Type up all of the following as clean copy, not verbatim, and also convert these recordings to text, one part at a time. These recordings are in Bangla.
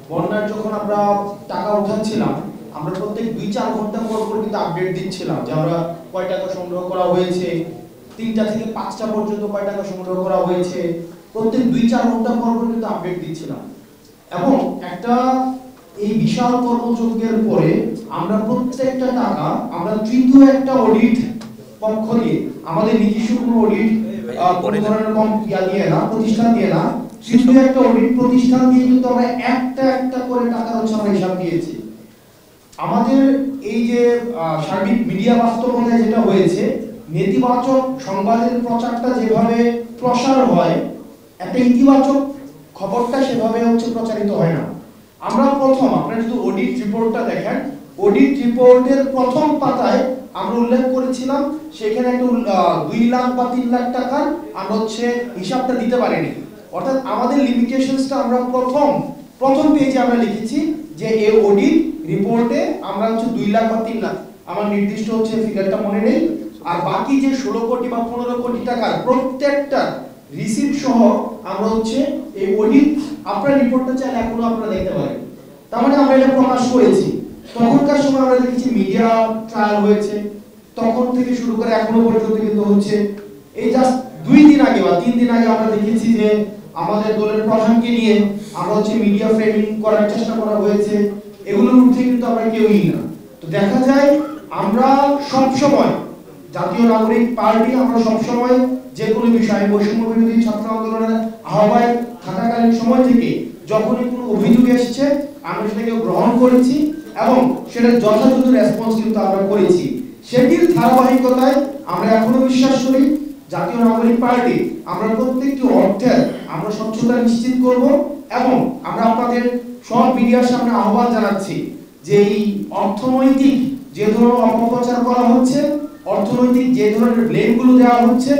বন্যার যখন আমরা টাকা উঠাচ্ছিলাম, আমরা প্রত্যেক 2-4 ঘন্টা পর পর কিন্তু আপডেট দিচ্ছিলাম যে আমরা কয় টাকা সংগ্রহ করা হয়েছে, 3টা থেকে 5টা পর্যন্ত কয় টাকা সংগ্রহ করা হয়েছে, প্রত্যেক 2-4 ঘন্টা পর পর কিন্তু আপডেট দিচ্ছিলাম। এবং একটা এই বিশাল কর্মযজ্ঞের পরে আমরা প্রত্যেকটা টাকা আমরা তৃতীয় একটা অডিট পক্ষ দিয়ে, আমাদের নিজস্ব কোনো অডিট কোনো ধরনের প্রতিষ্ঠান দিয়ে না, তৃতীয় একটা অডিট প্রতিষ্ঠান দিয়ে কিন্তু আমরা একটা একটা করে টাকা হচ্ছে আমরা হিসাব দিয়েছি। আমাদের এই যে সার্বিক মিডিয়া বাস্তবতায় যেটা হয়েছে, নেতিবাচক সংবাদের প্রচারটা যেভাবে প্রসার হয়, একটা ইতিবাচক খবরটা সেভাবে হচ্ছে প্রচারিত হয় না। আমরা প্রথম, আপনারা যদি অডিট রিপোর্টটা দেখেন, অডিট রিপোর্টের প্রথম পাতায় আমরা উল্লেখ করেছিলাম সেখানে একটা 2 লাখ বা 3 লাখ টাকার আমরা হচ্ছে হিসাবটা দিতে পারিনি। অর্থাৎ আমাদের লিমিটেশনসটা আমরা প্রথম পেজে আমরা লিখেছি যে এই অডিট রিপোর্টে আমরা হচ্ছে 2 লাখ বা 3 লাখ, আমার নির্দিষ্ট হচ্ছে ফিগারটা মনে নেই, আর বাকি যে 16 কোটি বা 15 কোটি টাকার প্রত্যেকটা রিসিপ্ট সহ আমরা হচ্ছে এই অডিট, আপনার রিপোর্টটা চাইলে এখনো আপনারা দেখতে পারেন। তার মানে আমরা এটা প্রকাশ করেছি। তখনকার সময় আমরা দেখেছি মিডিয়া ট্রায়াল হয়েছে, তখন থেকে শুরু করে এখনো পর্যন্ত কিন্তু হচ্ছে এই জাস্ট 2 দিন আগে বা 3 দিন আগে আমরা দেখেছি যে আমাদের দলের প্রধানকে নিয়ে আমরা হচ্ছে মিডিয়া ফ্রেমিং করার চেষ্টা করা হয়েছে। এগুলোর মধ্যে কিন্তু আমরা কেউই না। তো দেখা যায় আমরা সব সময় জাতীয় নাগরিক পার্টি, আমরা সব সময় যে কোনো বিষয়ে বৈষম্য বিরোধী ছাত্র আন্দোলনের আহ্বায়ক থাকাকালীন সময় থেকে যখনই কোনো অভিযোগ এসেছে আমরা সেটাকে গ্রহণ করেছি এবং সেটার যথাযথ রেসপন্স কিন্তু আমরা করেছি। সেটির ধারাবাহিকতায় আমরা এখনো বিশ্বাস করি জাতীয় নাগরিক পার্টি আমরা প্রত্যেকটি অর্থের আমরা স্বচ্ছতা নিশ্চিত করব এবং আমরা আপনাদের সব মিডিয়ার সামনে আহ্বান জানাচ্ছি যে এই অর্থনৈতিক যে ধরনের অপপ্রচার করা হচ্ছে, অর্থনৈতিক যে ধরনের ব্লেমগুলো দেওয়া হচ্ছে,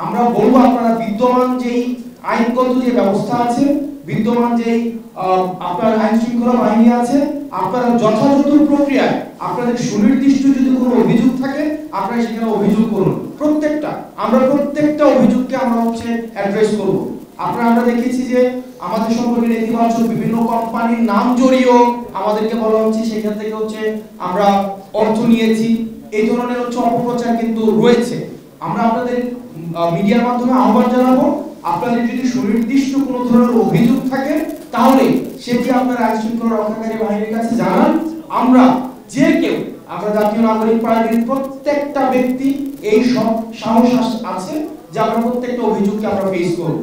আমরা বলবো আপনারা বিদ্যমান যেই আইনগত যে ব্যবস্থা আছে, বিদ্যমান যেই আপনার আইন শৃঙ্খলা বাহিনী আছে, আপনারা যথাযথ প্রক্রিয়ায় আপনাদের সুনির্দিষ্ট যদি কোনো অভিযোগ থাকে আপনারা সেখানে অভিযোগ করুন। আমরা প্রত্যেকটা অভিযোগকে আমরা হচ্ছে অ্যাড্রেস করব। আমরা দেখেছি যে আমাদের সম্পর্কে নেতিবাচক বিভিন্ন কোম্পানির নাম জড়িয়েও আমাদেরকে বলা হচ্ছে সেখান থেকে হচ্ছে আমরা অর্থ নিয়েছি, এই ধরনের হচ্ছে অপপ্রচার কিন্তু রয়েছে। আমরা আপনাদের মিডিয়ার মাধ্যমে আহ্বান জানাবো, আপনাদের যদি সুনির্দিষ্ট কোনো ধরনের অভিযোগ থাকে তাহলে সেটি আপনারা আইন শৃঙ্খলা রক্ষাকারী বাহিনীর কাছে জানান। আমরা যে কেউ, আমরা জাতীয় নাগরিক পার্টির প্রত্যেকটা ব্যক্তি এই সব সাহস আছে যে আমরা প্রত্যেকটা অভিযোগকে আমরা ফেস করব।